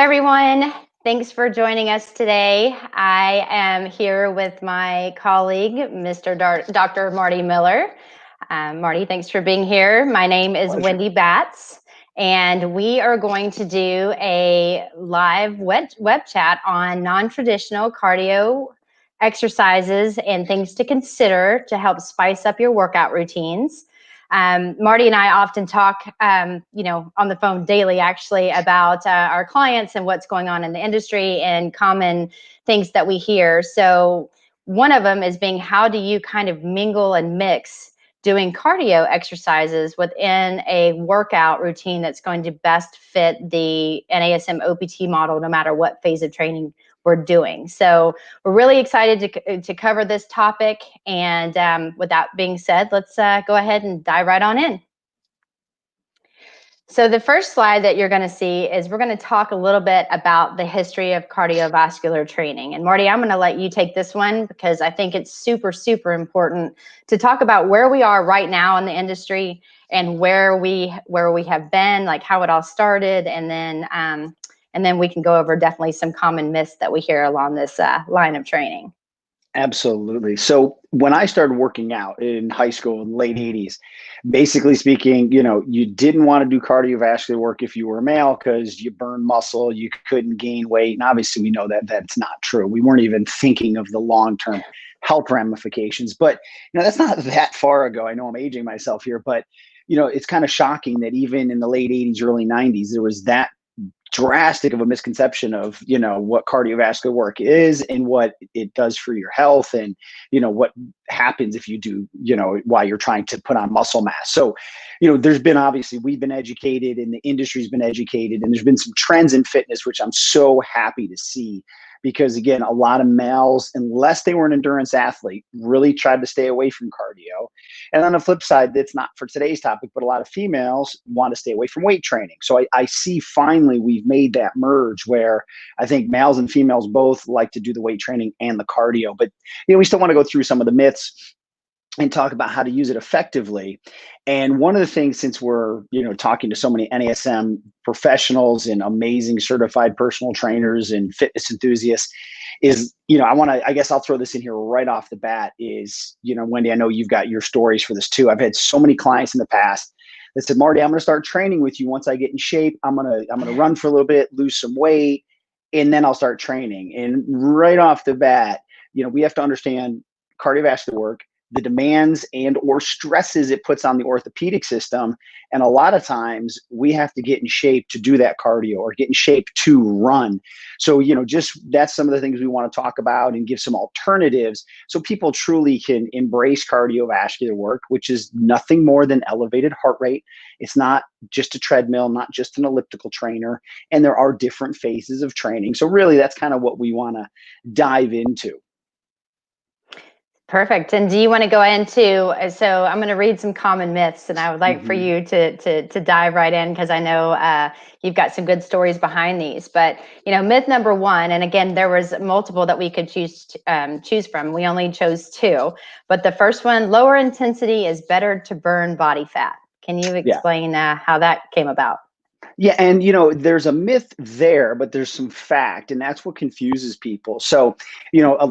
everyone. Thanks for joining us today. I am here with my colleague, Dr. Marty Miller. Marty, thanks for being here. My name is Pleasure. Wendy Batts, and we are going to do a live web chat on non-traditional cardio exercises and things to consider to help spice up your workout routines. Marty and I often talk, on the phone daily, actually, about our clients and what's going on in the industry and common things that we hear. So one of them is being, how do you kind of mingle and mix doing cardio exercises within a workout routine that's going to best fit the NASM OPT model, no matter what phase of training we're doing. So we're really excited to cover this topic. And with that being said, let's go ahead and dive right on in. So the first slide that you're going to see is we're going to talk a little bit about the history of cardiovascular training. And Marty, I'm going to let you take this one because I think it's super, super important to talk about where we are right now in the industry and where we have been, like how it all started, and then we can go over definitely some common myths that we hear along this line of training. Absolutely. So when I started working out in high school in the late 80s, basically speaking, you didn't want to do cardiovascular work if you were a male because you burned muscle, you couldn't gain weight. And obviously we know that that's not true. We weren't even thinking of the long-term health ramifications. But, that's not that far ago. I know I'm aging myself here, but, it's kind of shocking that even in the late 80s, early 90s, there was that drastic of a misconception of what cardiovascular work is and what it does for your health, and what happens if you do while you're trying to put on muscle mass. So there's been, obviously, we've been educated and the industry's been educated, and there's been some trends in fitness which I'm so happy to see, because again, a lot of males, unless they were an endurance athlete, really tried to stay away from cardio. And on the flip side, that's not for today's topic, but a lot of females want to stay away from weight training. So I see finally we've made that merge where I think males and females both like to do the weight training and the cardio. But we still want to go through some of the myths and talk about how to use it effectively. And one of the things, since we're talking to so many NASM professionals and amazing certified personal trainers and fitness enthusiasts, is I guess I'll throw this in here right off the bat, is Wendy, I know you've got your stories for this too. I've had so many clients in the past that said, Marty, I'm going to start training with you once I get in shape. I'm going to run for a little bit, lose some weight, and then I'll start training. And right off the bat, we have to understand cardiovascular work, the demands and or stresses it puts on the orthopedic system. And a lot of times we have to get in shape to do that cardio or get in shape to run. So, just that's some of the things we want to talk about and give some alternatives so people truly can embrace cardiovascular work, which is nothing more than elevated heart rate. It's not just a treadmill, not just an elliptical trainer. And there are different phases of training. So really, that's kind of what we want to dive into. Perfect. And do you want to go into, so I'm going to read some common myths, and I would like for you to dive right in, because I know you've got some good stories behind these. But, myth number one, and again, there was multiple that we could choose from. We only chose two. But the first one, lower intensity is better to burn body fat. Can you explain how that came about? Yeah. And, there's a myth there, but there's some fact, and that's what confuses people. So,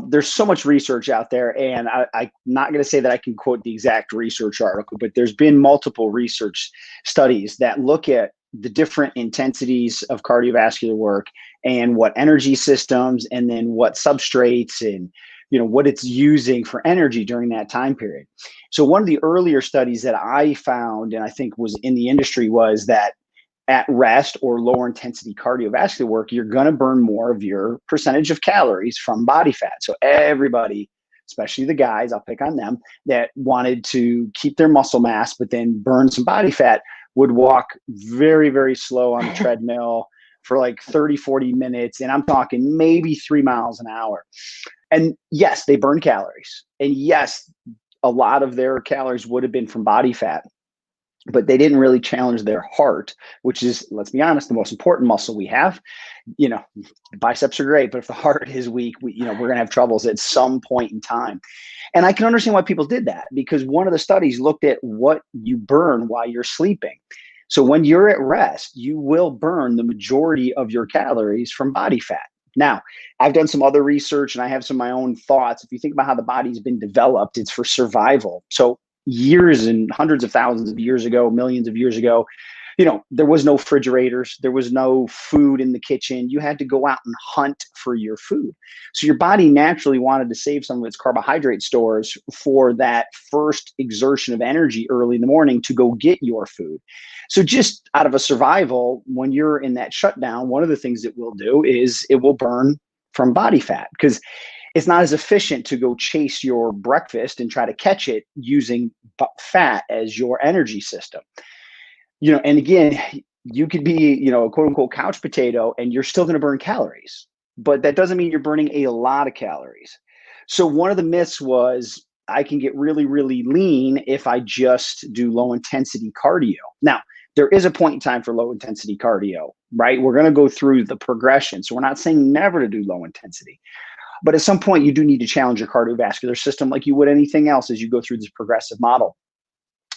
there's so much research out there, and I'm not going to say that I can quote the exact research article, but there's been multiple research studies that look at the different intensities of cardiovascular work and what energy systems, and then what substrates, and what it's using for energy during that time period. So one of the earlier studies that I found, and I think was in the industry, was that at rest or lower intensity cardiovascular work, you're going to burn more of your percentage of calories from body fat. So everybody, especially the guys, I'll pick on them, that wanted to keep their muscle mass but then burn some body fat, would walk very, very slow on the treadmill for like 30, 40 minutes. And I'm talking maybe 3 miles an hour. And yes, they burn calories. And yes, a lot of their calories would have been from body fat, but they didn't really challenge their heart, which is, let's be honest, the most important muscle we have. Biceps are great, but if the heart is weak, we're going to have troubles at some point in time. And I can understand why people did that, because one of the studies looked at what you burn while you're sleeping. So when you're at rest, you will burn the majority of your calories from body fat. Now, I've done some other research and I have some of my own thoughts. If you think about how the body's been developed, it's for survival. So years and hundreds of thousands of years ago, millions of years ago, there was no refrigerators, there was no food in the kitchen. You had to go out and hunt for your food. So your body naturally wanted to save some of its carbohydrate stores for that first exertion of energy early in the morning to go get your food. So just out of a survival, when you're in that shutdown, one of the things it will do is it will burn from body fat, because it's not as efficient to go chase your breakfast and try to catch it using fat as your energy system. And again, you could be, a quote unquote couch potato and you're still going to burn calories, but that doesn't mean you're burning a lot of calories. So one of the myths was I can get really, really lean if I just do low intensity cardio. Now, there is a point in time for low intensity cardio, right? We're going to go through the progression. So we're not saying never to do low intensity, but at some point you do need to challenge your cardiovascular system like you would anything else as you go through this progressive model.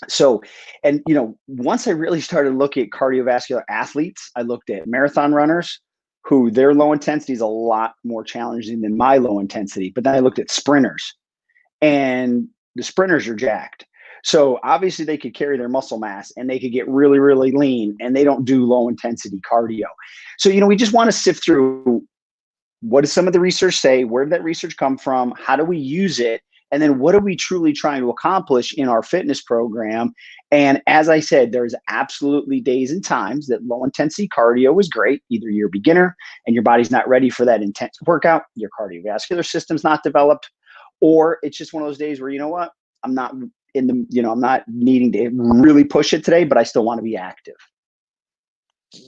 So, and once I really started looking at cardiovascular athletes, I looked at marathon runners who their low intensity is a lot more challenging than my low intensity. But then I looked at sprinters, and the sprinters are jacked. So obviously they could carry their muscle mass and they could get really, really lean, and they don't do low intensity cardio. So, we just want to sift through, what does some of the research say? Where did that research come from? How do we use it? And then what are we truly trying to accomplish in our fitness program? And as I said, there's absolutely days and times that low intensity cardio is great. Either you're a beginner and your body's not ready for that intense workout, your cardiovascular system's not developed, or it's just one of those days where, I'm not I'm not needing to really push it today, but I still want to be active.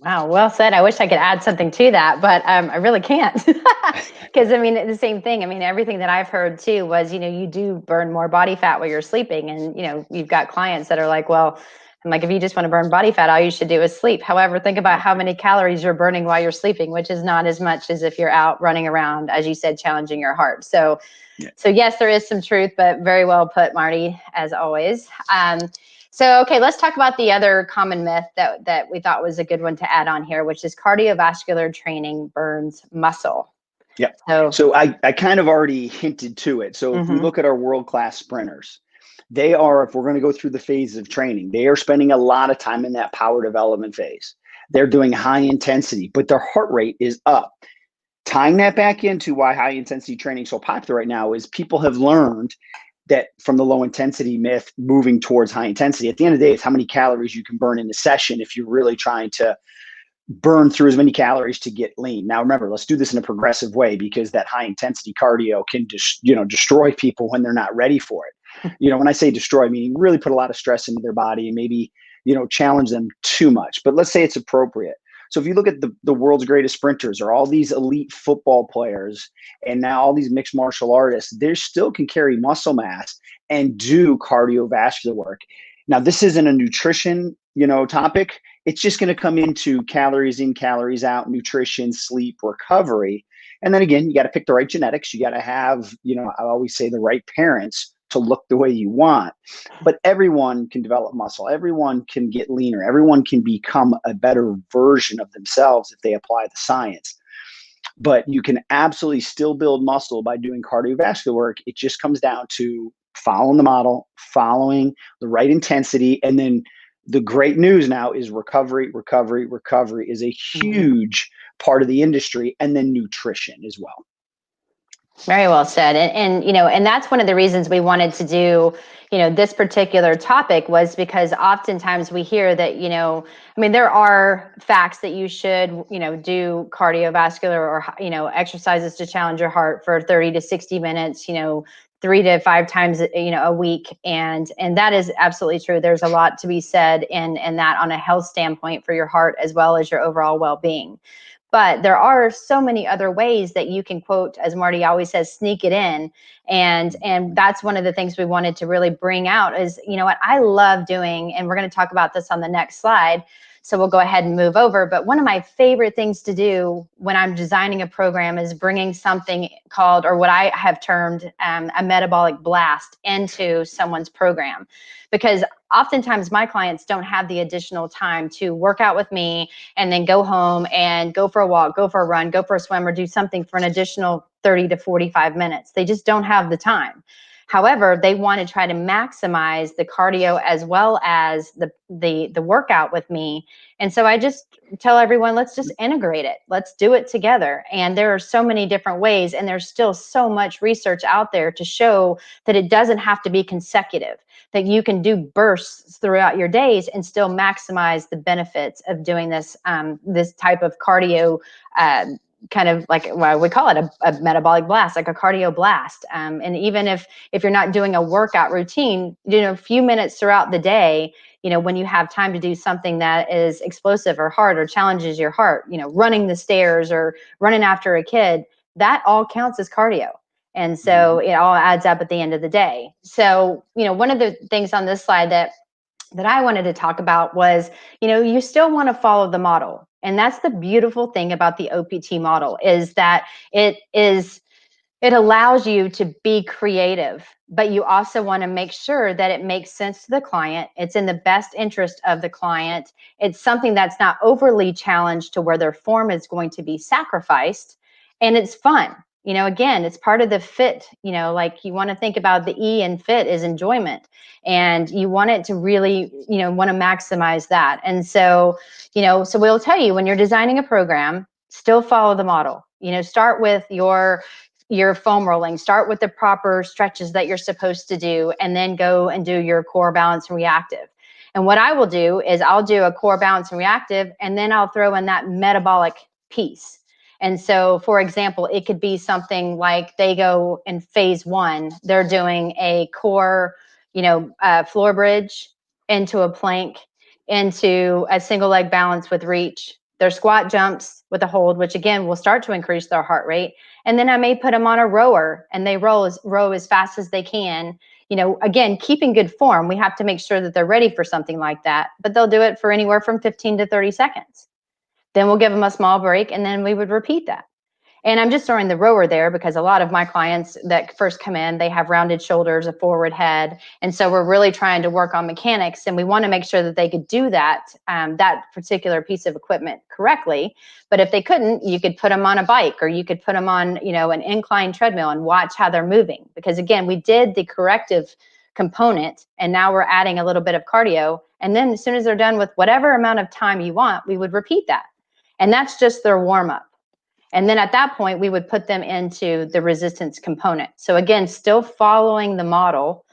Wow, well said. I wish I could add something to that, but I really can't. Because the same thing. Everything that I've heard too was, you do burn more body fat while you're sleeping. And, you've got clients that are like, well, I'm like, if you just want to burn body fat, all you should do is sleep. However, think about how many calories you're burning while you're sleeping, which is not as much as if you're out running around, as you said, challenging your heart. So yes, there is some truth, but very well put, Marty, as always. So, okay, let's talk about the other common myth that we thought was a good one to add on here, which is cardiovascular training burns muscle. Yeah. So I kind of already hinted to it. So if we look at our world-class sprinters, they are, if we're going to go through the phases of training, they are spending a lot of time in that power development phase. They're doing high intensity, but their heart rate is up. Tying that back into why high intensity training is so popular right now is people have learned that from the low intensity myth moving towards high intensity. At the end of the day, it's how many calories you can burn in a session if you're really trying to burn through as many calories to get lean. Now, remember, let's do this in a progressive way, because that high intensity cardio can destroy people when they're not ready for it. When I say destroy, I mean really put a lot of stress into their body and maybe, challenge them too much. But let's say it's appropriate. So if you look at the world's greatest sprinters, or all these elite football players, and now all these mixed martial artists, they still can carry muscle mass and do cardiovascular work. Now, this isn't a nutrition, topic. It's just going to come into calories in, calories out, nutrition, sleep, recovery. And then again, you got to pick the right genetics. You got to have, I always say, the right parents to look the way you want. But everyone can develop muscle. Everyone can get leaner. Everyone can become a better version of themselves if they apply the science. But you can absolutely still build muscle by doing cardiovascular work. It just comes down to following the model, following the right intensity. And then the great news now is recovery is a huge part of the industry, and then nutrition as well. Very well said. And that's one of the reasons we wanted to do, this particular topic, was because oftentimes we hear that, there are facts that you should, do cardiovascular or, exercises to challenge your heart for 30 to 60 minutes, 3 to 5 times, a week. And that is absolutely true. There's a lot to be said in that on a health standpoint for your heart as well as your overall well-being. But there are so many other ways that you can, quote, as Marty always says, sneak it in. And that's one of the things we wanted to really bring out is, what I love doing, and we're going to talk about this on the next slide. So we'll go ahead and move over. But one of my favorite things to do when I'm designing a program is bringing something called, or what I have termed, a metabolic blast into someone's program. Because oftentimes my clients don't have the additional time to work out with me and then go home and go for a walk, go for a run, go for a swim, or do something for an additional 30 to 45 minutes. They just don't have the time. However, they want to try to maximize the cardio as well as the workout with me. And so I just tell everyone, let's just integrate it. Let's do it together. And there are so many different ways, and there's still so much research out there to show that it doesn't have to be consecutive, that you can do bursts throughout your days and still maximize the benefits of doing this, this type of cardio, kind of like, well, we call it a metabolic blast, like a cardio blast. And even if you're not doing a workout routine, a few minutes throughout the day, when you have time to do something that is explosive or hard or challenges your heart, running the stairs or running after a kid, that all counts as cardio. And so it all adds up at the end of the day. So, one of the things on this slide that I wanted to talk about was, you still want to follow the model. And that's the beautiful thing about the OPT model, is that it allows you to be creative, but you also want to make sure that it makes sense to the client. It's in the best interest of the client. It's something that's not overly challenged to where their form is going to be sacrificed, and it's fun. Again, it's part of the fit, like you want to think about the E in fit is enjoyment, and you want it to really, want to maximize that. And so, so we'll tell you, when you're designing a program, still follow the model. Start with your foam rolling, start with the proper stretches that you're supposed to do, and then go and do your core, balance, and reactive. And what I will do is I'll do a core, balance, and reactive, and then I'll throw in that metabolic piece. And so, for example, it could be something like they go in phase 1, they're doing a core, floor bridge into a plank, into a single leg balance with reach, their squat jumps with a hold, which again will start to increase their heart rate. And then I may put them on a rower, and they row as fast as they can. Again, keeping good form, we have to make sure that they're ready for something like that, but they'll do it for anywhere from 15 to 30 seconds. Then we'll give them a small break, and then we would repeat that. And I'm just throwing the rower there because a lot of my clients that first come in, they have rounded shoulders, a forward head. And so we're really trying to work on mechanics, and we want to make sure that they could do that, that particular piece of equipment correctly. But if they couldn't, you could put them on a bike, or you could put them on, an incline treadmill and watch how they're moving. Because again, we did the corrective component, and now we're adding a little bit of cardio. And then as soon as they're done with whatever amount of time you want, we would repeat that. And that's just their warm up. And then at that point, we would put them into the resistance component. So again, still following the model,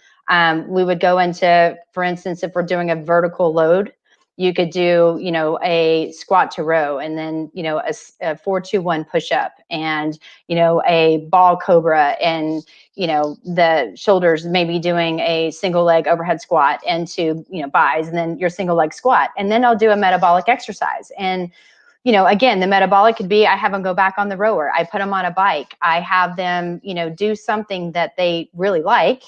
we would go into, for instance, if we're doing a vertical load, you could do, a squat to row, and then, a 4-2-1 push up, and, a ball cobra, and, the shoulders, maybe doing a single leg overhead squat into, buys, and then your single leg squat. And then I'll do a metabolic exercise. And again, the metabolic could be, I have them go back on the rower. I put them on a bike. I have them, do something that they really like.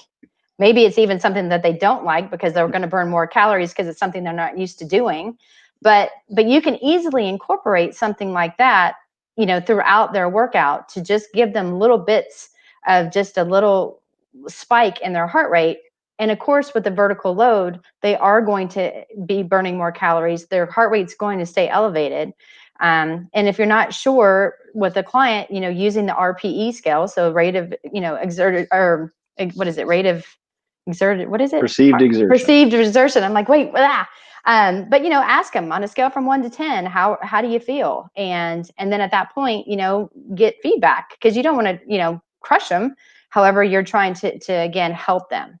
Maybe it's even something that they don't like because they're going to burn more calories because it's something they're not used to doing. But you can easily incorporate something like that, throughout their workout, to just give them little bits of just a little spike in their heart rate. And of course, with the vertical load, they are going to be burning more calories. Their heart rate's going to stay elevated. And if you're not sure with the client, using the RPE scale, so rate of, exerted, or what is it? Rate of exerted, what is it? Perceived exertion. Perceived exertion. I'm like, wait, blah. But ask them on a scale from 1 to 10, how do you feel? And then at that point, get feedback, because you don't want to, crush them. However, you're trying to again, help them.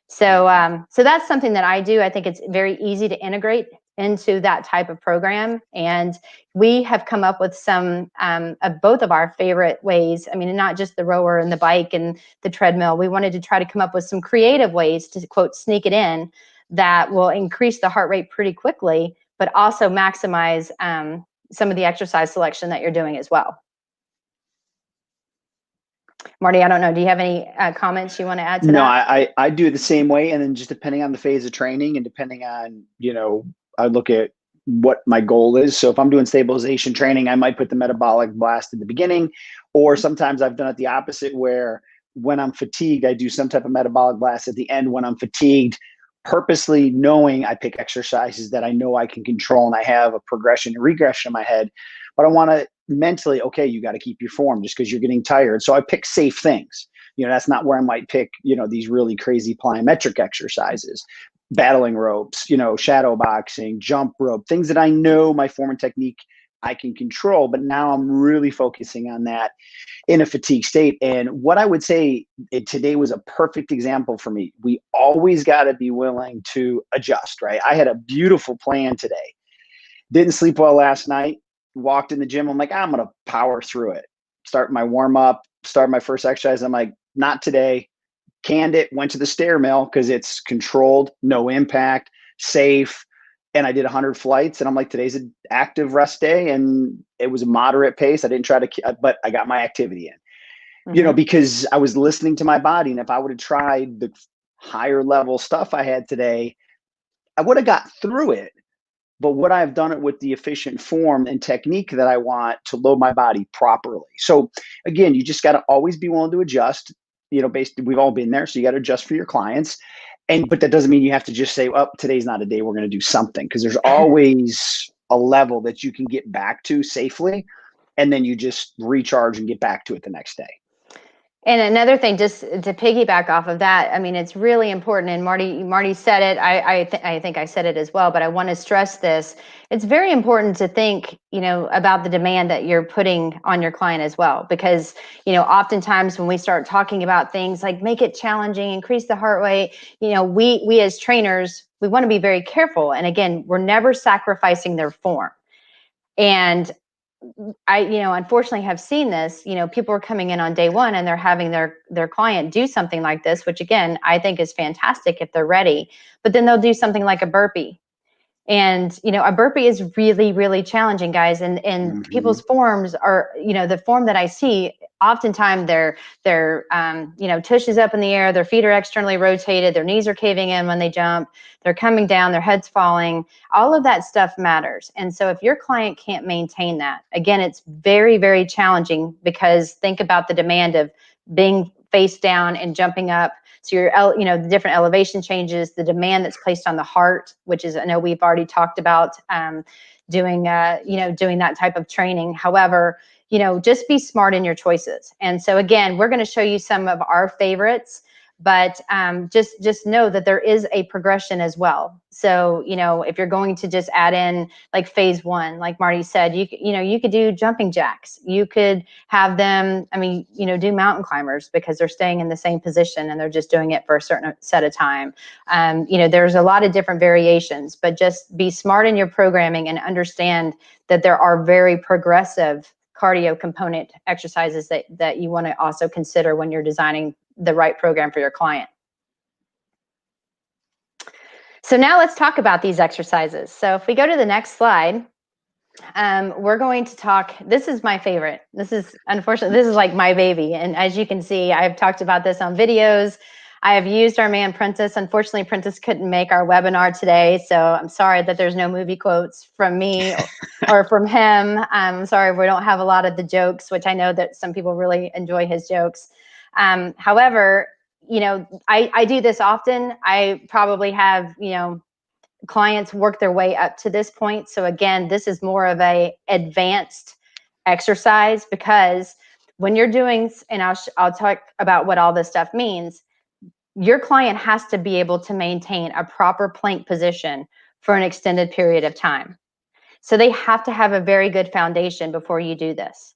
So, so that's something that I do. I think it's very easy to integrate into that type of program. And we have come up with some of both of our favorite ways. I mean, not just the rower and the bike and the treadmill. We wanted to try to come up with some creative ways to, quote, sneak it in that will increase the heart rate pretty quickly, but also maximize some of the exercise selection that you're doing as well. Marty, I don't know. Do you have any comments you want to add to that? No, I do it the same way. And then just depending on the phase of training, and depending on, I look at what my goal is. So if I'm doing stabilization training, I might put the Metabolic Blast at the beginning, or sometimes I've done it the opposite, where when I'm fatigued, I do some type of Metabolic Blast at the end when I'm fatigued, purposely knowing I pick exercises that I know I can control and I have a progression and regression in my head. But I want to mentally, okay, you got to keep your form just because you're getting tired. So I pick safe things. That's not where I might pick, these really crazy plyometric exercises, battling ropes, shadow boxing, jump rope, things that I know my form and technique I can control. But now I'm really focusing on that in a fatigue state. And what I would say today was a perfect example for me. We always got to be willing to adjust, right? I had a beautiful plan today. Didn't sleep well last night. Walked in the gym. I'm like, I'm going to power through it. Start my warm up, start my first exercise. I'm like, not today. Canned it, went to the stair mill because it's controlled, no impact, safe. And I did 100 flights. And I'm like, today's an active rest day. And it was a moderate pace. I didn't try to, but I got my activity in, because I was listening to my body. And if I would have tried the higher level stuff I had today, I would have got through it. But would I have done it with the efficient form and technique that I want to load my body properly? So again, you just got to always be willing to adjust. We've all been there. So you got to adjust for your clients. But that doesn't mean you have to just say, well, today's not a day we're going to do something, because there's always a level that you can get back to safely. And then you just recharge and get back to it the next day. And another thing, just to piggyback off of that, I mean, it's really important. And Marty said it. I think I said it as well. But I want to stress this. It's very important to think, about the demand that you're putting on your client as well. Because, oftentimes when we start talking about things like make it challenging, increase the heart rate, we as trainers, we want to be very careful. And again, we're never sacrificing their form. And I, unfortunately have seen this, people are coming in on day one and they're having their client do something like this, which again, I think is fantastic if they're ready, but then they'll do something like a burpee. And, a burpee is really, really challenging, guys. And people's forms are, the form that I see, oftentimes they're tush is up in the air, their feet are externally rotated, their knees are caving in when they jump, they're coming down, their head's falling. All of that stuff matters. And so if your client can't maintain that, again, it's very, very challenging, because think about the demand of being face down and jumping up. So the different elevation changes, the demand that's placed on the heart, which is, I know we've already talked about doing that type of training. However, just be smart in your choices. And so again, we're going to show you some of our favorites, but just know that there is a progression as well. So, if you're going to just add in like phase one, like Marty said, you could do jumping jacks. You could have them, do mountain climbers, because they're staying in the same position and they're just doing it for a certain set of time. There's a lot of different variations, but just be smart in your programming and understand that there are very progressive cardio component exercises that you want to also consider when you're designing the right program for your client. So now let's talk about these exercises. So if we go to the next slide, we're going to talk, this is my favorite. This is like my baby. And as you can see, I've talked about this on videos. I have used our man Prentice. Unfortunately, Prentice couldn't make our webinar today, so I'm sorry that there's no movie quotes from me or from him. I'm sorry we don't have a lot of the jokes, which I know that some people really enjoy his jokes. However, I do this often. I probably have, clients work their way up to this point. So again, this is more of a advanced exercise, because when you're doing, and I'll talk about what all this stuff means, your client has to be able to maintain a proper plank position for an extended period of time. So they have to have a very good foundation before you do this.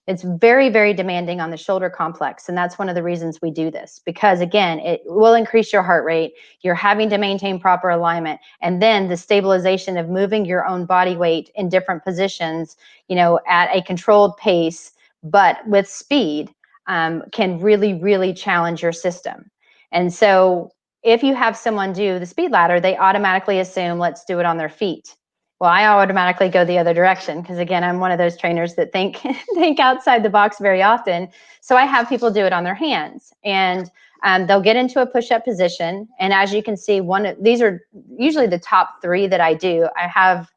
It's very, very demanding on the shoulder complex. And that's one of the reasons we do this, because again, it will increase your heart rate. You're having to maintain proper alignment. And then the stabilization of moving your own body weight in different positions, at a controlled pace, but with speed, can really, really challenge your system. And so if you have someone do the speed ladder, they automatically assume, let's do it on their feet. Well, I automatically go the other direction, because again, I'm one of those trainers that think outside the box very often. So I have people do it on their hands, and they'll get into a push-up position. And as you can see, these are usually the top three that I do. I have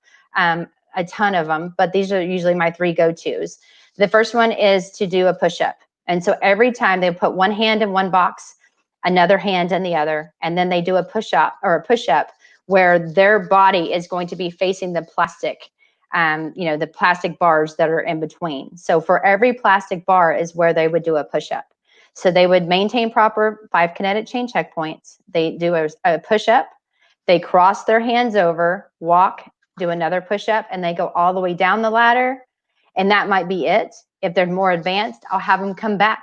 a ton of them, but these are usually my 3 go-tos. The first one is to do a push-up. And so every time they put one hand in one box, another hand in the other, and then they do a push-up or a push-up where their body is going to be facing the plastic, the plastic bars that are in between. So for every plastic bar is where they would do a push-up. So they would maintain proper 5 kinetic chain checkpoints. They do a push-up, they cross their hands over, walk, do another push-up, and they go all the way down the ladder, and that might be it. If they're more advanced, I'll have them come back.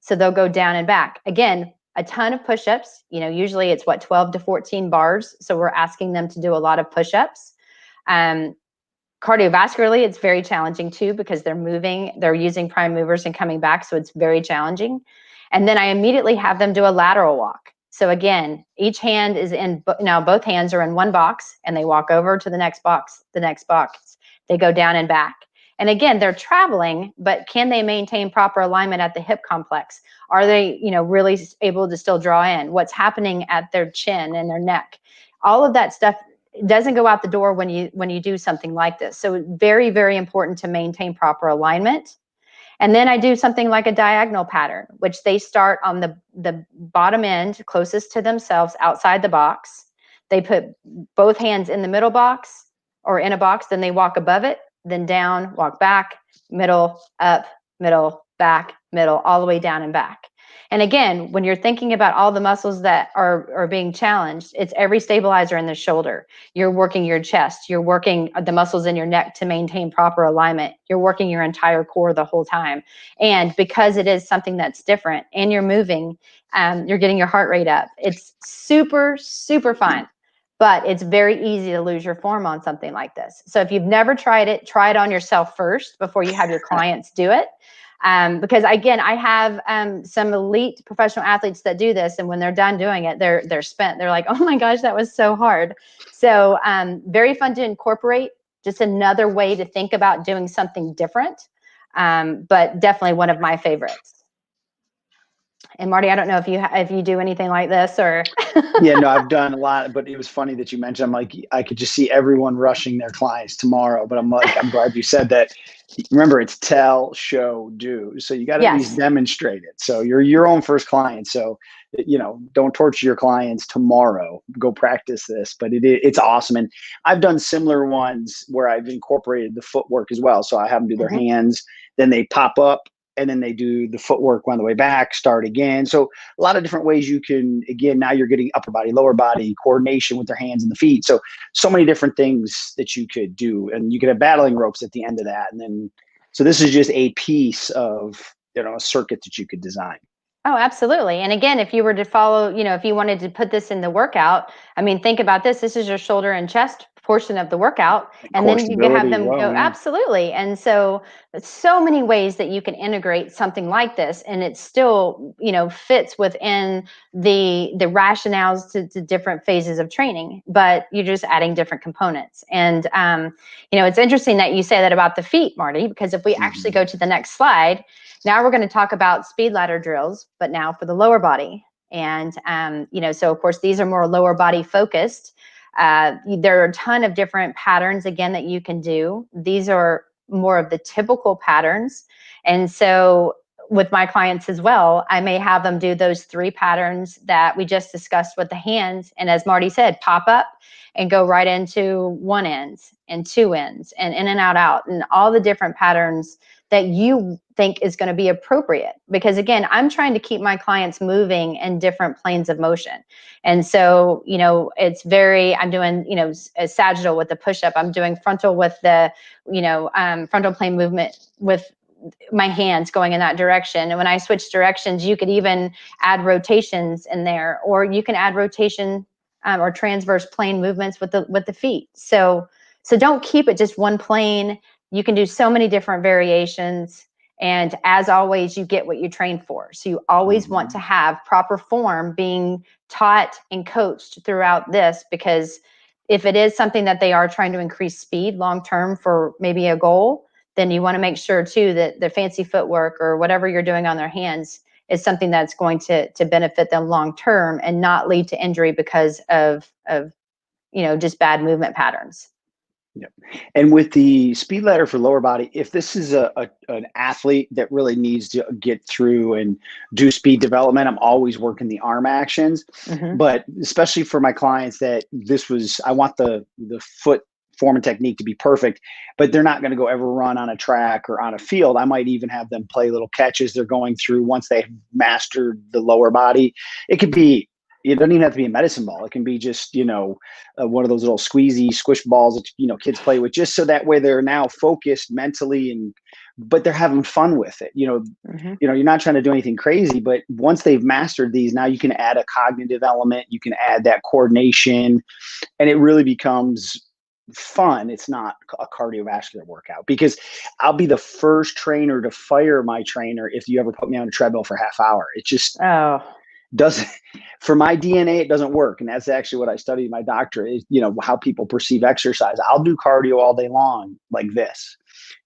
So they'll go down and back. Again, a ton of push-ups. Usually it's 12 to 14 bars. So we're asking them to do a lot of push-ups. Cardiovascularly, it's very challenging too, because they're using prime movers and coming back. So it's very challenging. And then I immediately have them do a lateral walk. So again, each hand is now both hands are in one box, and they walk over to the next box, They go down and back. And again, they're traveling, but can they maintain proper alignment at the hip complex? Are they, really able to still draw in? What's happening at their chin and their neck? All of that stuff doesn't go out the door when you do something like this. So very, very important to maintain proper alignment. And then I do something like a diagonal pattern, which they start on the bottom end closest to themselves outside the box. They put both hands in the middle box or in a box, then they walk above it, then down, walk back, middle, up, middle, back, middle, all the way down and back. And again, when you're thinking about all the muscles that are being challenged, it's every stabilizer in the shoulder. You're working your chest. You're working the muscles in your neck to maintain proper alignment. You're working your entire core the whole time. And because it is something that's different and you're moving, you're getting your heart rate up. It's super, super fun. But it's very easy to lose your form on something like this. So if you've never tried it, try it on yourself first before you have your clients do it. Because again, I have some elite professional athletes that do this, and when they're done doing it, they're spent. They're like, oh my gosh, that was so hard. So very fun to incorporate. Just another way to think about doing something different, but definitely one of my favorites. And Marty, I don't know if you do anything like this or. Yeah, no, I've done a lot, but it was funny that you mentioned, I'm like, I could just see everyone rushing their clients tomorrow, but I'm like, I'm glad you said that. Remember, it's tell, show, do. So you got to at least demonstrate it. So you're your own first client. So, don't torture your clients tomorrow. Go practice this, but it's awesome. And I've done similar ones where I've incorporated the footwork as well. So I have them do their hands, then they pop up, and then they do the footwork on the way back, start again. So a lot of different ways you can, again, now you're getting upper body, lower body, coordination with their hands and the feet. So many different things that you could do. And you could have battling ropes at the end of that. And then, so this is just a piece of, a circuit that you could design. Oh, absolutely. And again, if you were to follow, if you wanted to put this in the workout, think about this. This is your shoulder and chest portion of the workout. And then you can have them go, absolutely. And so many ways that you can integrate something like this. And it still, fits within the rationales to different phases of training, but you're just adding different components. And, it's interesting that you say that about the feet, Marty, because if we actually go to the next slide, now we're going to talk about speed ladder drills, but now for the lower body. And, so of course, these are more lower body focused. There are a ton of different patterns, again, that you can do. These are more of the typical patterns. And so with my clients as well, I may have them do those 3 patterns that we just discussed with the hands. And as Marty said, pop up and go right into 1 end and 2 ends and in and out, and all the different patterns that you think is going to be appropriate. Because again, I'm trying to keep my clients moving in different planes of motion. And so, it's I'm doing, a sagittal with the push-up. I'm doing frontal with the, frontal plane movement with my hands going in that direction. And when I switch directions, you could even add rotations in there, or you can add rotation or transverse plane movements with the feet. So don't keep it just one plane. You can do so many different variations. And as always, you get what you train for. So you always want to have proper form being taught and coached throughout this, because if it is something that they are trying to increase speed long-term for maybe a goal, then you want to make sure too that the fancy footwork or whatever you're doing on their hands is something that's going to benefit them long-term and not lead to injury because of just bad movement patterns. Yep. And with the speed ladder for lower body, if this is an athlete that really needs to get through and do speed development, I'm always working the arm actions. Mm-hmm. But especially for my clients that I want the foot form and technique to be perfect, but they're not going to go ever run on a track or on a field. I might even have them play little catches they're going through once they've mastered the lower body. It doesn't even have to be a medicine ball. It can be just, one of those little squeezy squish balls that, kids play with, just so that way they're now focused mentally but they're having fun with it. Mm-hmm. You're not trying to do anything crazy, but once they've mastered these, now you can add a cognitive element, you can add that coordination, and it really becomes fun. It's not a cardiovascular workout, because I'll be the first trainer to fire my trainer if you ever put me on a treadmill for half hour. It just doesn't, for my DNA, it doesn't work. And that's actually what I studied in my doctorate is, how people perceive exercise. I'll do cardio all day long like this,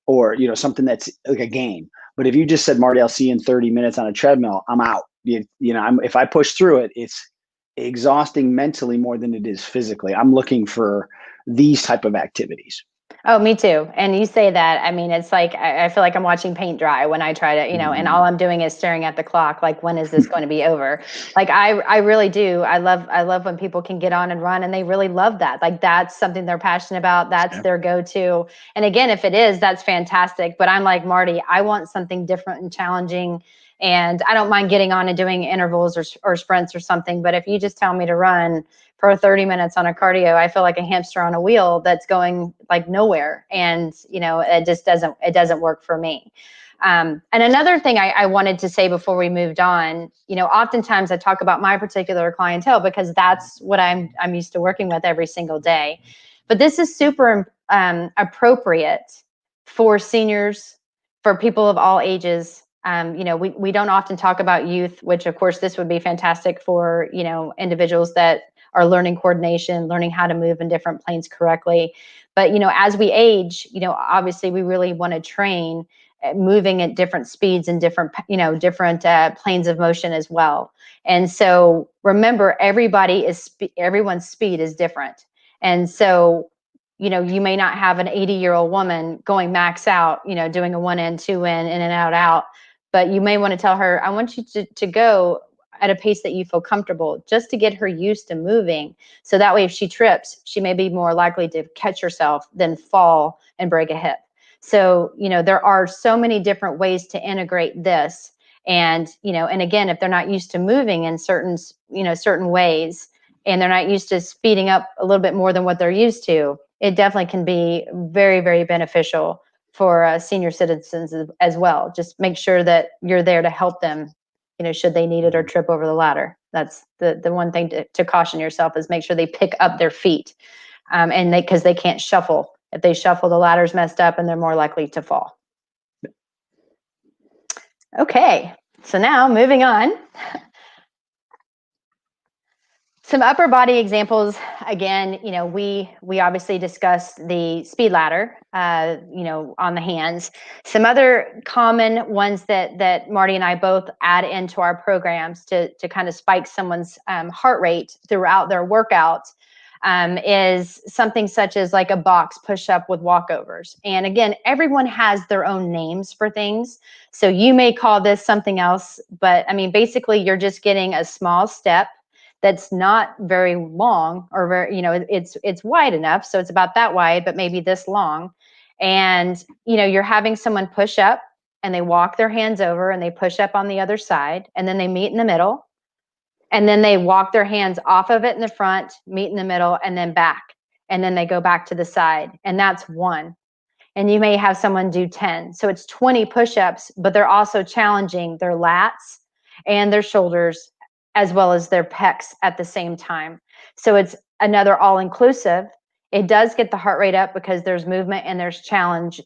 or, something that's like a game. But if you just said, Marty, I'll see you in 30 minutes on a treadmill, I'm out. If I push through it, it's exhausting mentally more than it is physically. I'm looking for these type of activities. Oh, me too. And you say that, I mean, it's like, I feel like I'm watching paint dry when I try to, and all I'm doing is staring at the clock. Like, when is this going to be over? Like, I really do. I love when people can get on and run, and they really love that. Like, that's something they're passionate about. That's their go-to. And again, if it is, that's fantastic. But I'm like, Marty, I want something different and challenging. And I don't mind getting on and doing intervals or sprints or something. But if you just tell me to run for 30 minutes on a cardio, I feel like a hamster on a wheel that's going like nowhere. And, it doesn't work for me. And another thing I wanted to say before we moved on, oftentimes I talk about my particular clientele because that's what I'm used to working with every single day. But this is super appropriate for seniors, for people of all ages. We don't often talk about youth, which of course this would be fantastic for, individuals that are learning coordination, learning how to move in different planes correctly. But, as we age, obviously we really want to train moving at different speeds and different planes of motion as well. And so remember, everyone's speed is different. And so, you may not have an 80-year-old woman going max out, doing a 1 in, 2 in and out, but you may want to tell her, I want you to go at a pace that you feel comfortable, just to get her used to moving. So that way, if she trips, she may be more likely to catch herself than fall and break a hip. So, there are so many different ways to integrate this. And, and again, if they're not used to moving in certain ways, and they're not used to speeding up a little bit more than what they're used to, it definitely can be very, very beneficial for senior citizens as well. Just make sure that you're there to help them, should they need it or trip over the ladder. That's the one thing to caution yourself, is make sure they pick up their feet, and because they can't shuffle. If they shuffle, the ladder's messed up and they're more likely to fall. Okay, so now moving on. Some upper body examples. Again, we obviously discussed the speed ladder, on the hands. Some other common ones that Marty and I both add into our programs to kind of spike someone's heart rate throughout their workout is something such as like a box push-up with walkovers. And again, everyone has their own names for things. So you may call this something else, but I mean, basically you're just getting a small step that's not very long, or very, it's wide enough. So it's about that wide, but maybe this long. And, you're having someone push up, and they walk their hands over and they push up on the other side, and then they meet in the middle. And then they walk their hands off of it in the front, meet in the middle, and then back. And then they go back to the side. And that's 1. And you may have someone do 10. So it's 20 push-ups, but they're also challenging their lats and their shoulders, as well as their pecs at the same time. So it's another all-inclusive. It does get the heart rate up because there's movement and there's challenge.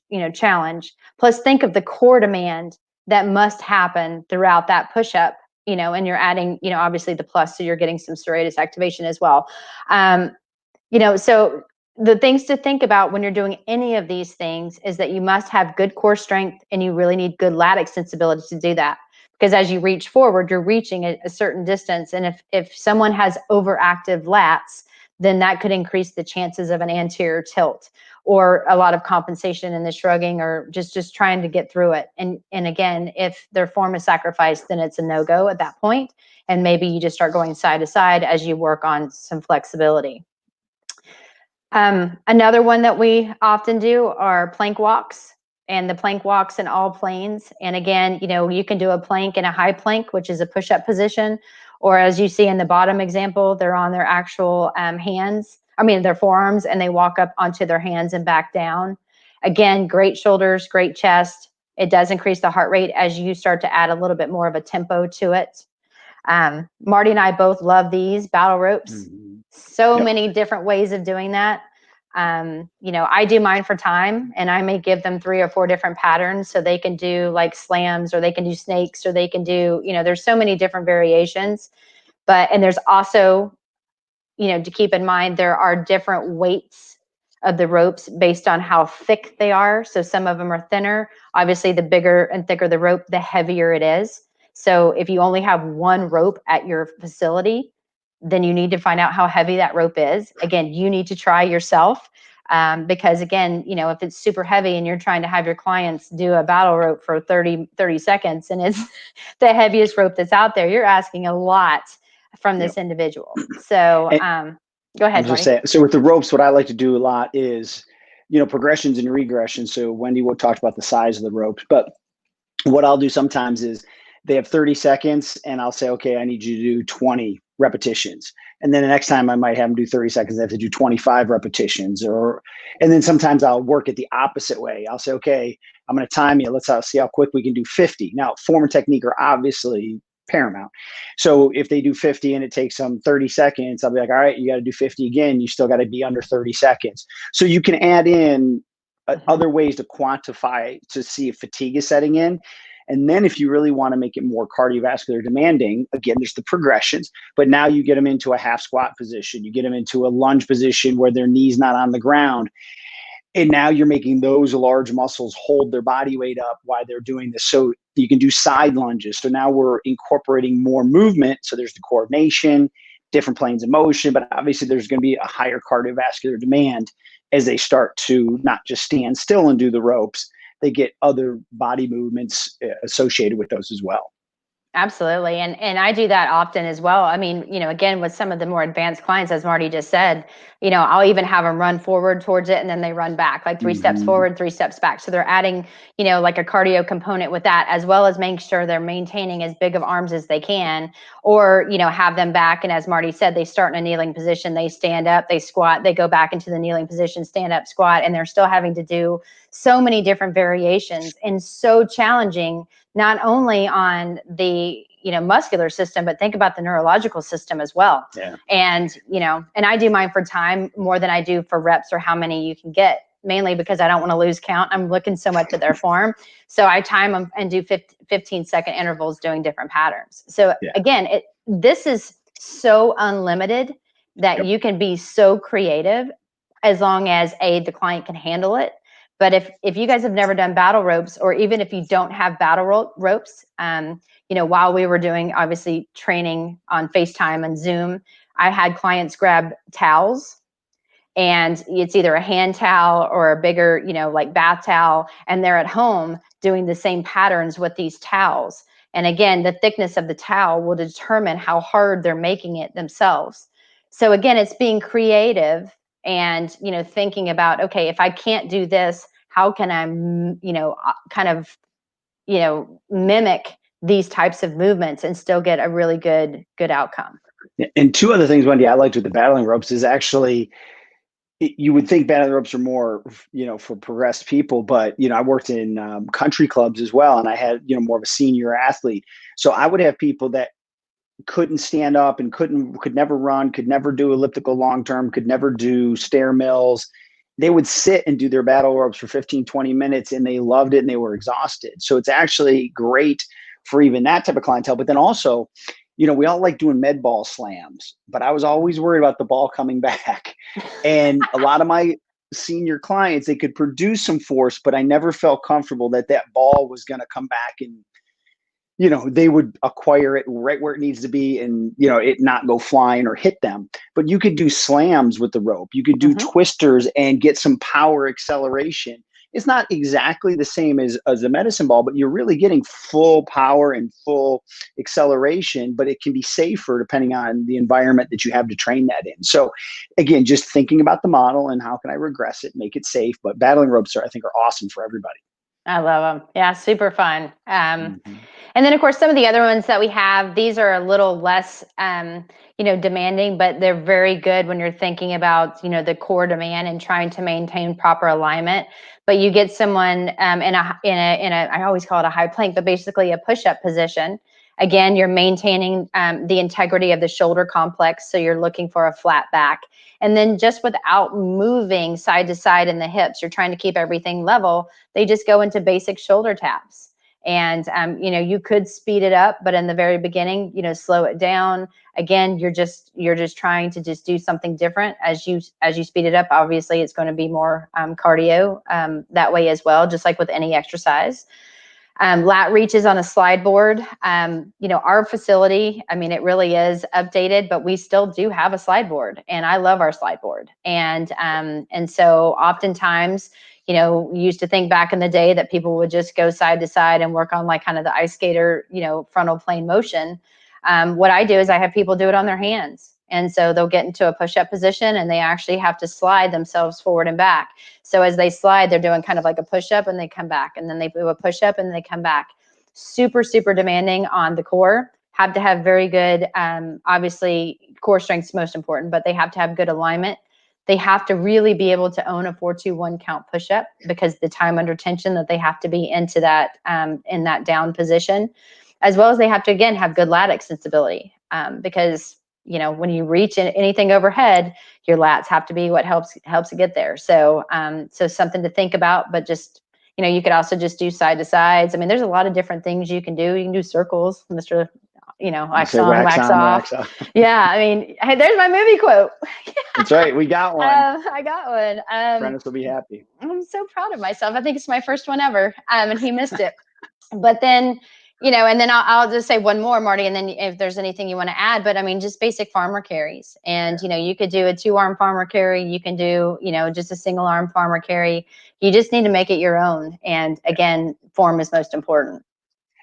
Plus, think of the core demand that must happen throughout that push-up, and you're adding, obviously the plus, so you're getting some serratus activation as well. So the things to think about when you're doing any of these things is that you must have good core strength, and you really need good lat extensibility to do that. Because as you reach forward, you're reaching a certain distance. And if someone has overactive lats, then that could increase the chances of an anterior tilt. or a lot of compensation in the shrugging, or just trying to get through it. And again, if their form is sacrificed, then it's a no-go at that point. And maybe you just start going side to side as you work on some flexibility. Another one that we often do are plank walks, and the plank walks in all planes. And again, you can do a plank in a high plank, which is a push-up position, or as you see in the bottom example, they're on their actual their forearms, and they walk up onto their hands and back down. Again, great shoulders, great chest. It does increase the heart rate as you start to add a little bit more of a tempo to it. Marty and I both love these battle ropes. Mm-hmm. So many different ways of doing that. I do mine for time, and I may give them 3 or 4 different patterns so they can do like slams, or they can do snakes, or they can do, there's so many different variations. And there's also, to keep in mind, there are different weights of the ropes based on how thick they are. So some of them are thinner. Obviously, the bigger and thicker the rope, the heavier it is. So if you only have one rope at your facility, then you need to find out how heavy that rope is. Again, you need to try yourself, because again, if it's super heavy and you're trying to have your clients do a battle rope for 30 seconds, and it's the heaviest rope that's out there, you're asking a lot from this individual. So go ahead, Marty. So with the ropes, what I like to do a lot is, progressions and regressions. So Wendy talked about the size of the ropes, but what I'll do sometimes is they have 30 seconds and I'll say, okay, I need you to do 20 repetitions. And then the next time I might have them do 30 seconds, they have to do 25 repetitions. And then sometimes I'll work it the opposite way. I'll say, okay, I'm going to time you. Let's see how quick we can do 50. Now, form and technique are obviously paramount. So if they do 50 and it takes them 30 seconds, I'll be like, all right, you got to do 50 again. You still got to be under 30 seconds. So you can add in other ways to quantify to see if fatigue is setting in. And then if you really want to make it more cardiovascular demanding, again, there's the progressions, but now you get them into a half squat position. You get them into a lunge position where their knee's not on the ground. And now you're making those large muscles hold their body weight up while they're doing this. So you can do side lunges. So now we're incorporating more movement. So there's the coordination, different planes of motion, but obviously there's going to be a higher cardiovascular demand as they start to not just stand still and do the ropes. They get other body movements associated with those as well. Absolutely. And I do that often as well. I mean, again, with some of the more advanced clients, as Marty just said, I'll even have them run forward towards it and then they run back, like 3 steps forward, 3 steps back. So they're adding, like a cardio component with that, as well as making sure they're maintaining as big of arms as they can, or, have them back. And as Marty said, they start in a kneeling position, they stand up, they squat, they go back into the kneeling position, stand up, squat, and they're still having to do so many different variations, and so challenging, not only on the muscular system, but think about the neurological system as well. Yeah. And and I do mine for time more than I do for reps or how many you can get, mainly because I don't want to lose count. I'm looking so much at their form, so I time them and do 15-second intervals doing different patterns. So again, this is so unlimited that you can be so creative, as long as the client can handle it. But if you guys have never done battle ropes, or even if you don't have battle ropes, while we were doing, obviously, training on FaceTime and Zoom, I had clients grab towels, and it's either a hand towel or a bigger, like bath towel, and they're at home doing the same patterns with these towels. And again, the thickness of the towel will determine how hard they're making it themselves. So again, it's being creative and, thinking about, okay, if I can't do this, how can I, kind of, mimic these types of movements and still get a really good outcome. And 2 other things, Wendy, I liked with the battling ropes is actually, you would think battling ropes are more, for progressed people, but, I worked in country clubs as well. And I had, more of a senior athlete. So I would have people that couldn't stand up and could never run, could never do elliptical long-term, could never do stair mills. They would sit and do their battle ropes for 15, 20 minutes and they loved it and they were exhausted. So it's actually great for even that type of clientele. But then also, we all like doing med ball slams, but I was always worried about the ball coming back. And a lot of my senior clients, they could produce some force, but I never felt comfortable that ball was going to come back and they would acquire it right where it needs to be and, it not go flying or hit them. But you could do slams with the rope. You could do twisters and get some power acceleration. It's not exactly the same as a medicine ball, but you're really getting full power and full acceleration, but it can be safer depending on the environment that you have to train that in. So again, just thinking about the model and how can I regress it, make it safe. But battling ropes I think are awesome for everybody. I love them. Yeah, super fun. And then, of course, some of the other ones that we have, these are a little less, demanding, but they're very good when you're thinking about, the core demand and trying to maintain proper alignment. But you get someone in a, I always call it a high plank, but basically a push-up position. Again, you're maintaining the integrity of the shoulder complex, so you're looking for a flat back. And then just without moving side to side in the hips, you're trying to keep everything level. They just go into basic shoulder taps. And, you could speed it up, but in the very beginning, slow it down. Again, you're just trying to just do something different as you speed it up. Obviously, it's going to be more cardio that way as well, just like with any exercise. Lat reaches on a slide board. Our facility, it really is updated, but we still do have a slide board, and I love our slide board. And so oftentimes, we used to think back in the day that people would just go side to side and work on like kind of the ice skater, frontal plane motion. What I do is I have people do it on their hands. And so they'll get into a push-up position and they actually have to slide themselves forward and back. So as they slide, they're doing kind of like a push-up and they come back, and then they do a push-up and they come back. Super, super demanding on the core. Have to have very good, obviously core strength is most important, but they have to have good alignment. They have to really be able to own a 4-2-1 count push-up because the time under tension that they have to be into that, in that down position, as well as they have to, again, have good lat extensibility because when you reach anything overhead, your lats have to be what helps it get there. So something to think about, but just, you could also just do side to sides. There's a lot of different things you can do. You can do circles, Mr. Wax on, wax off. Yeah. Hey, there's my movie quote. That's right. We got one. I got one. Prentice will be happy. I'm so proud of myself. I think it's my first one ever. And he missed it. But then, and then I'll just say one more, Marty, and then if there's anything you want to add, but just basic farmer carries. And, you could do a 2-arm farmer carry. You can do, just a single arm farmer carry. You just need to make it your own. And again, form is most important.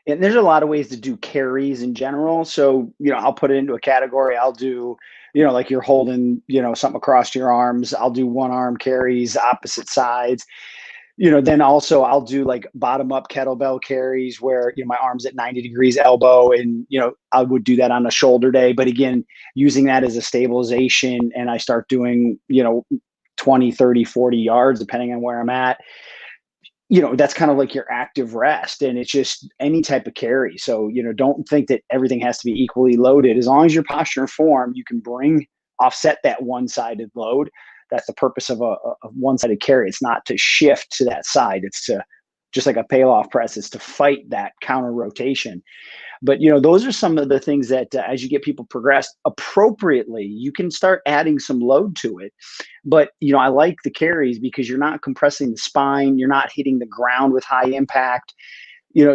And there's a lot of ways to do carries in general. So, I'll put it into a category. I'll do, like you're holding, something across your arms. I'll do 1-arm carries, opposite sides. Then also I'll do like bottom up kettlebell carries where, my arm's at 90 degrees elbow and, I would do that on a shoulder day. But again, using that as a stabilization, and I start doing, 20, 30, 40 yards, depending on where I'm at. That's kind of like your active rest, and it's just any type of carry. So, don't think that everything has to be equally loaded. As long as your posture and form, you can offset that one-sided load. That's the purpose of a one-sided carry. It's not to shift to that side. It's to, just like a peel-off press, it's to fight that counter rotation. But, those are some of the things that as you get people progressed appropriately, you can start adding some load to it. But, I like the carries because you're not compressing the spine. You're not hitting the ground with high impact.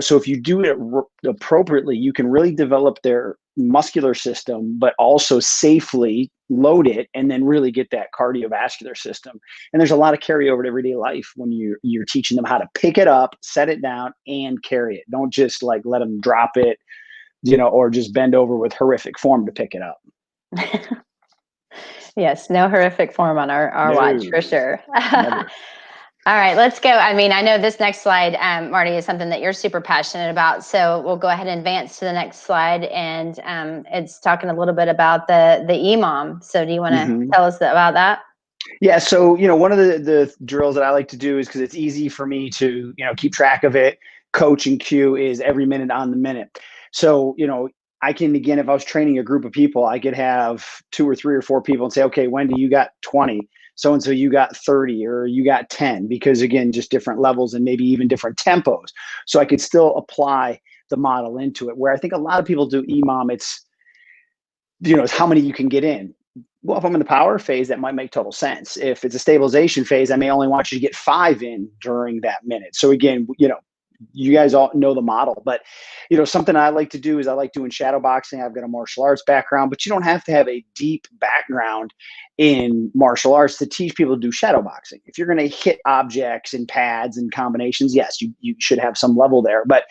So if you do it appropriately, you can really develop their muscular system, but also safely load it and then really get that cardiovascular system. And there's a lot of carryover to everyday life when you're teaching them how to pick it up, set it down, and carry it. Don't just like let them drop it, or just bend over with horrific form to pick it up. Yes, no horrific form on our watch for sure. All right, let's go. I know this next slide, Marty, is something that you're super passionate about. So we'll go ahead and advance to the next slide. And it's talking a little bit about the EMOM. So do you want to tell us about that? Yeah. So, one of the drills that I like to do is because it's easy for me to, keep track of it. Coach and cue is every minute on the minute. So, I can, again, if I was training a group of people, I could have 2 or 3 or 4 people and say, okay, Wendy, you got 20. So-and-so you got 30 or you got 10, because again, just different levels and maybe even different tempos. So I could still apply the model into it, where I think a lot of people do EMOM. It's, it's how many you can get in. Well, if I'm in the power phase, that might make total sense. If it's a stabilization phase, I may only want you to get 5 in during that minute. So again, you guys all know the model. But, something I like to do is I like doing shadow boxing. I've got a martial arts background, but you don't have to have a deep background in martial arts to teach people to do shadow boxing. If you're going to hit objects and pads and combinations, yes, you should have some level there. But,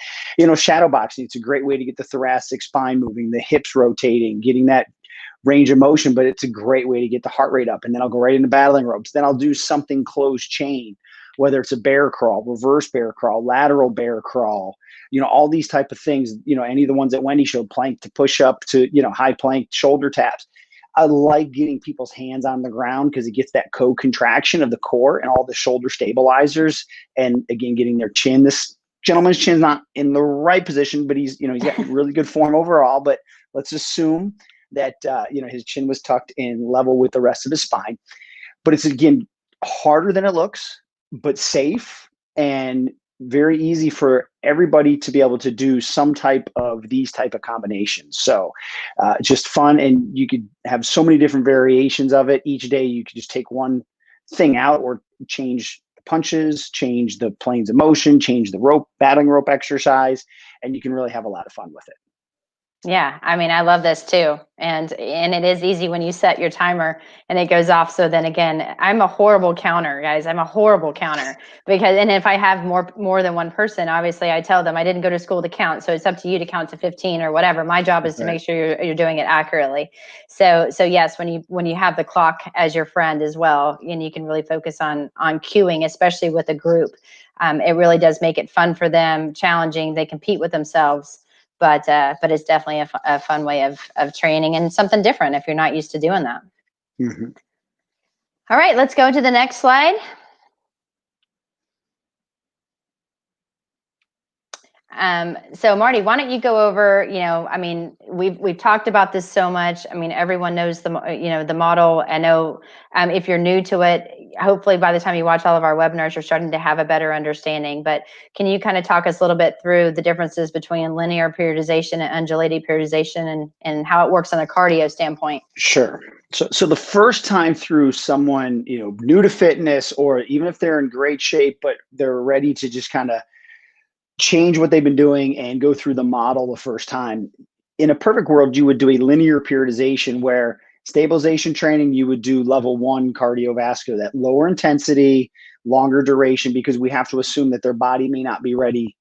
shadow boxing, it's a great way to get the thoracic spine moving, the hips rotating, getting that range of motion, but it's a great way to get the heart rate up. And then I'll go right into battling ropes. Then I'll do something closed chain, whether it's a bear crawl, reverse bear crawl, lateral bear crawl, all these type of things, any of the ones that Wendy showed, plank to push up to, high plank, shoulder taps. I like getting people's hands on the ground because it gets that co-contraction of the core and all the shoulder stabilizers. And again, getting their chin. This gentleman's chin's not in the right position, but he's got really good form overall. But let's assume that, his chin was tucked in level with the rest of his spine. But it's, again, harder than it looks, but safe and very easy for everybody to be able to do some type of these type of combinations. So just fun. And you could have so many different variations of it. Each day you could just take one thing out or change the punches, change the planes of motion, change the battling rope exercise, and you can really have a lot of fun with it. Yeah, I mean, I love this too. And it is easy when you set your timer and it goes off. So then again, I'm a horrible counter, guys. I'm a horrible counter and if I have more than one person, obviously I tell them I didn't go to school to count. So it's up to you to count to 15 or whatever. My job is to make sure you're doing it accurately. So yes, when you have the clock as your friend as well, and you can really focus on cueing, especially with a group, it really does make it fun for them, challenging. They compete with themselves. But it's definitely a fun way of training and something different if you're not used to doing that. Mm-hmm. All right, let's go to the next slide. So Marty, why don't you go over, I mean, we've talked about this so much. I mean, everyone knows the model. I know if you're new to it, hopefully by the time you watch all of our webinars, you're starting to have a better understanding. But can you kind of talk us a little bit through the differences between linear periodization and undulating periodization and how it works on a cardio standpoint? Sure. So the first time through someone, new to fitness, or even if they're in great shape, but they're ready to just kind of change what they've been doing and go through the model the first time. In a perfect world, you would do a linear periodization where stabilization training, you would do level 1 cardiovascular, that lower intensity, longer duration, because we have to assume that their body may not be ready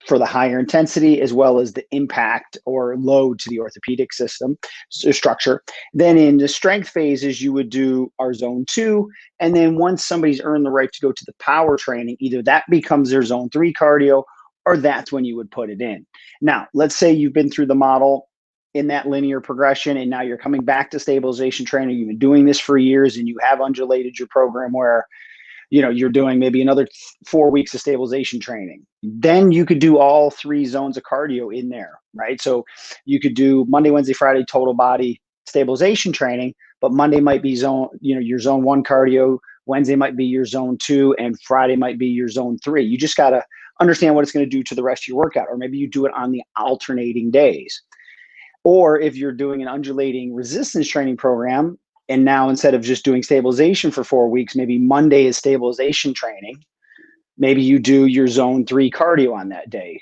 for the higher intensity as well as the impact or load to the orthopedic system structure. Then in the strength phases, you would do our zone 2. And then once somebody's earned the right to go to the power training, either that becomes their zone 3 cardio, or that's when you would put it in. Now, let's say you've been through the model in that linear progression, and now you're coming back to stabilization training. You've been doing this for years, and you have undulated your program where you're doing maybe another 4 weeks of stabilization training. Then you could do all 3 zones of cardio in there, right? So you could do Monday, Wednesday, Friday, total body stabilization training, but Monday might be your zone 1 cardio, Wednesday might be your zone 2, and Friday might be your zone 3. You just got to understand what it's going to do to the rest of your workout, or maybe you do it on the alternating days. Or if you're doing an undulating resistance training program, and now instead of just doing stabilization for 4 weeks, maybe Monday is stabilization training. Maybe you do your zone 3 cardio on that day.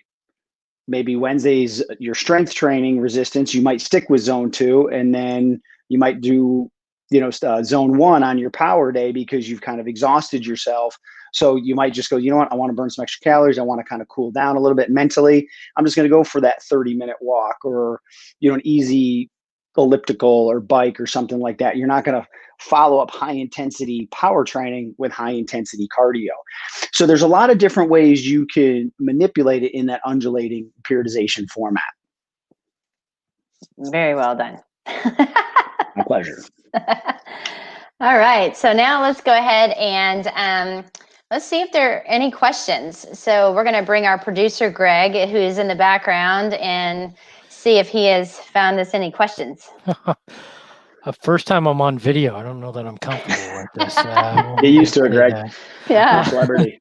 Maybe Wednesday's your strength training resistance. You might stick with zone 2, and then you might do zone 1 on your power day because you've kind of exhausted yourself. So you might just go, you know what, I want to burn some extra calories. I want to kind of cool down a little bit mentally. I'm just going to go for that 30-minute walk, or an easy elliptical or bike or something like that. You're not going to follow up high intensity power training with high intensity cardio. So there's a lot of different ways you can manipulate it in that undulating periodization format. Very well done. My pleasure. All right. So now let's go ahead and let's see if there are any questions. So we're going to bring our producer, Greg, who is in the background, and see if he has found us any questions. First time I'm on video. I don't know that I'm comfortable with this. Get used to it, Greg. Yeah. Celebrity.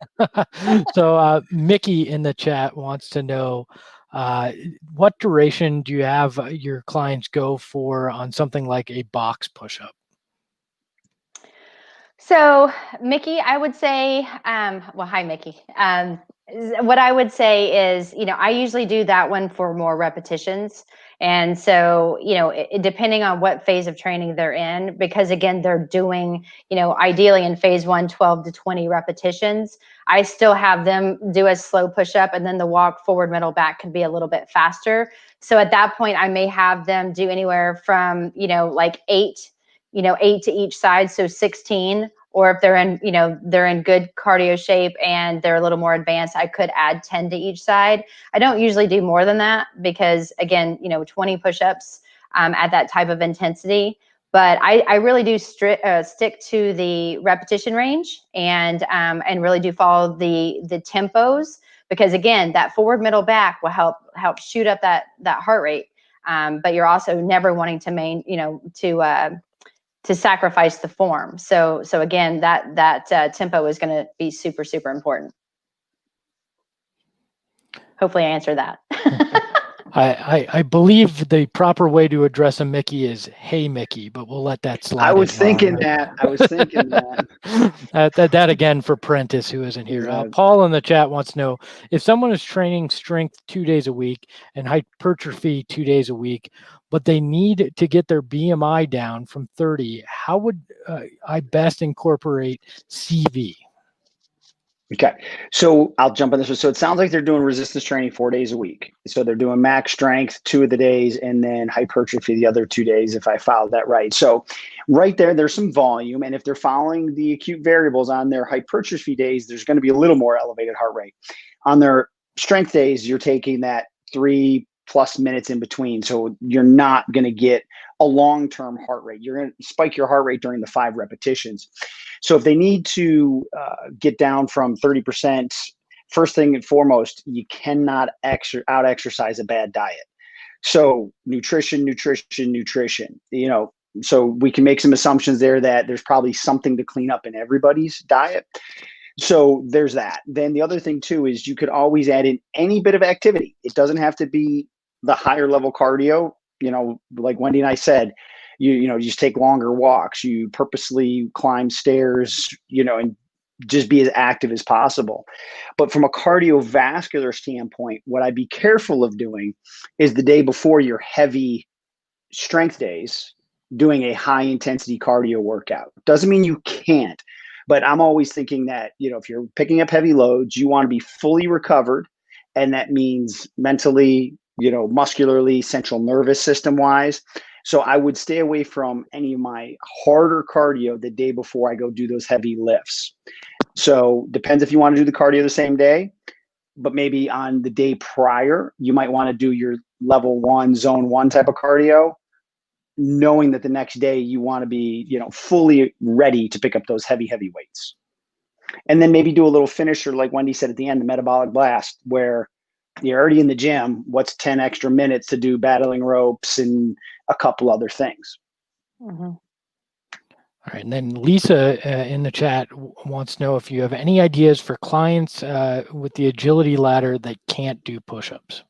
So Mickey in the chat wants to know, what duration do you have your clients go for on something like a box push-up? So Mickey, I would say, well, hi, Mickey. What I would say is, I usually do that one for more repetitions. And so, depending on what phase of training they're in, because again, they're doing, ideally in phase 1, 12 to 20 repetitions, I still have them do a slow push up, and then the walk forward, middle, back could be a little bit faster. So at that point, I may have them do anywhere from, like 8 to each side. So 16. Or if they're in good cardio shape and they're a little more advanced, I could add 10 to each side. I don't usually do more than that because, again, 20 push-ups at that type of intensity. But I really do stick to the repetition range and really do follow the tempos, because again, that forward, middle, back will help shoot up that heart rate. But you're also never wanting to sacrifice the form. So again, that tempo is going to be super, super important. Hopefully I answered that. I believe the proper way to address a Mickey is, "Hey, Mickey," but we'll let that slide. I was thinking that. That again for Prentice, who isn't here. Paul in the chat wants to know, if someone is training strength 2 days a week and hypertrophy 2 days a week, but they need to get their BMI down from 30, how would I best incorporate CV? Okay, so I'll jump on this one. So it sounds like they're doing resistance training 4 days a week. So they're doing max strength 2 of the days and then hypertrophy the other 2 days, if I followed that right. So right there's some volume. And if they're following the acute variables on their hypertrophy days, there's going to be a little more elevated heart rate. On their strength days, you're taking that 3+ minutes in between. So you're not going to get a long-term heart rate. You're going to spike your heart rate during the 5 repetitions. So if they need to get down from 30%, first thing and foremost, you cannot out-exercise a bad diet. So nutrition. So we can make some assumptions there that there's probably something to clean up in everybody's diet. So there's that. Then the other thing too is you could always add in any bit of activity. It doesn't have to be the higher level cardio. Like Wendy and I said, you just take longer walks, you purposely climb stairs, and just be as active as possible. But from a cardiovascular standpoint, what I'd be careful of doing is the day before your heavy strength days, doing a high intensity cardio workout. Doesn't mean you can't, but I'm always thinking that, if you're picking up heavy loads, you want to be fully recovered. And that means mentally, muscularly, central nervous system wise. So I would stay away from any of my harder cardio the day before I go do those heavy lifts. So depends if you want to do the cardio the same day, but maybe on the day prior, you might want to do your level 1, zone 1 type of cardio, knowing that the next day you want to be, fully ready to pick up those heavy weights. And then maybe do a little finisher, like Wendy said at the end, the Metabolic Blast, where you're already in the gym. What's 10 extra minutes to do battling ropes and a couple other things? Mm-hmm. All right. And then Lisa in the chat wants to know if you have any ideas for clients with the agility ladder that can't do push-ups.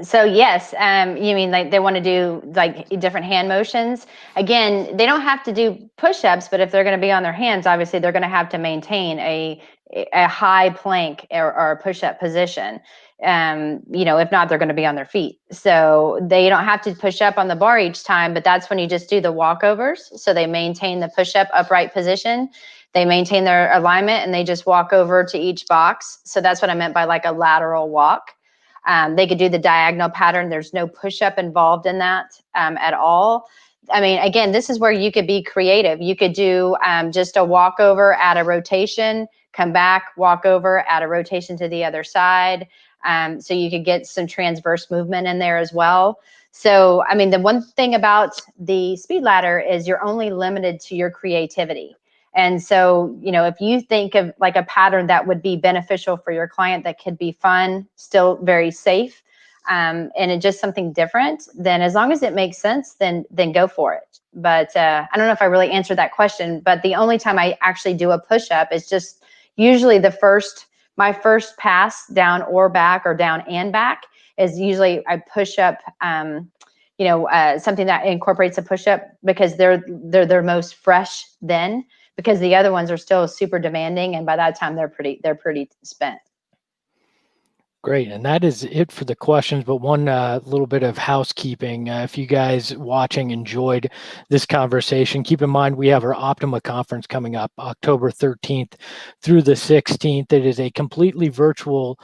So yes, you mean like they want to do like different hand motions? Again, they don't have to do push-ups, but if they're going to be on their hands, obviously they're going to have to maintain a high plank or a push-up position. If not, they're going to be on their feet. So they don't have to push up on the bar each time, but that's when you just do the walkovers. So they maintain the push-up upright position. They maintain their alignment and they just walk over to each box. So that's what I meant by like a lateral walk. They could do the diagonal pattern. There's no push-up involved in that at all. I mean, again, this is where you could be creative. You could do just a walkover, add a rotation, come back, walk over, add a rotation to the other side. So you could get some transverse movement in there as well. So, I mean, the one thing about the speed ladder is you're only limited to your creativity. And so, if you think of like a pattern that would be beneficial for your client, that could be fun, still very safe, and it's just something different, then as long as it makes sense, then go for it. But I don't know if I really answered that question, but the only time I actually do a push-up is just usually my first pass down or back, or down and back, is usually I push up, something that incorporates a push-up, because they're their most fresh then. because the other ones are still super demanding, and by that time they're pretty spent. Great. And that is it for the questions. But one little bit of housekeeping. If you guys watching enjoyed this conversation, keep in mind we have our Optima conference coming up October 13th through the 16th. It is a completely virtual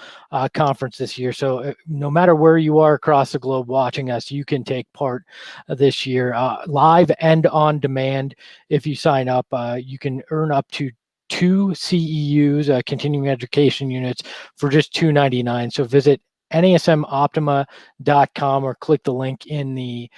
conference this year. So no matter where you are across the globe watching us, you can take part this year live and on demand. If you sign up, you can earn up to 2 CEUs, continuing education units, for just $299. So visit NASMoptima.com or click the link in the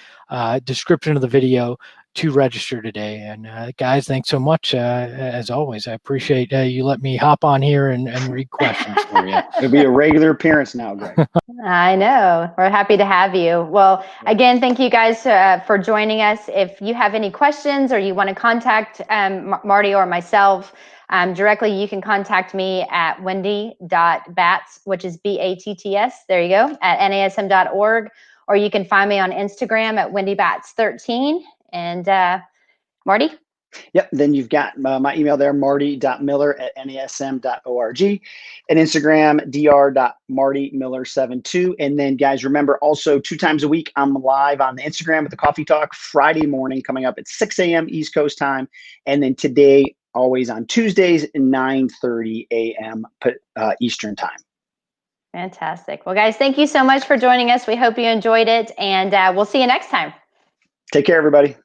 description of the video to register today. And guys, thanks so much. As always, I appreciate you let me hop on here and read questions for you. It'll be a regular appearance now, Greg. I know. We're happy to have you. Well, again, thank you guys for joining us. If you have any questions or you want to contact Marty or myself directly, you can contact me at wendy.batts, which is BATTS, there you go, at nasm.org, or you can find me on Instagram at wendybatts13. And Marty? Yep. Then you've got my email there, marty.miller@nasm.org, and Instagram, dr.martymiller72. And then, guys, remember also 2 times a week, I'm live on the Instagram with the Coffee Talk Friday morning coming up at 6 a.m. East Coast time. And then today, always on Tuesdays at 9:30 a.m. Eastern time. Fantastic. Well, guys, thank you so much for joining us. We hope you enjoyed it, and we'll see you next time. Take care, everybody.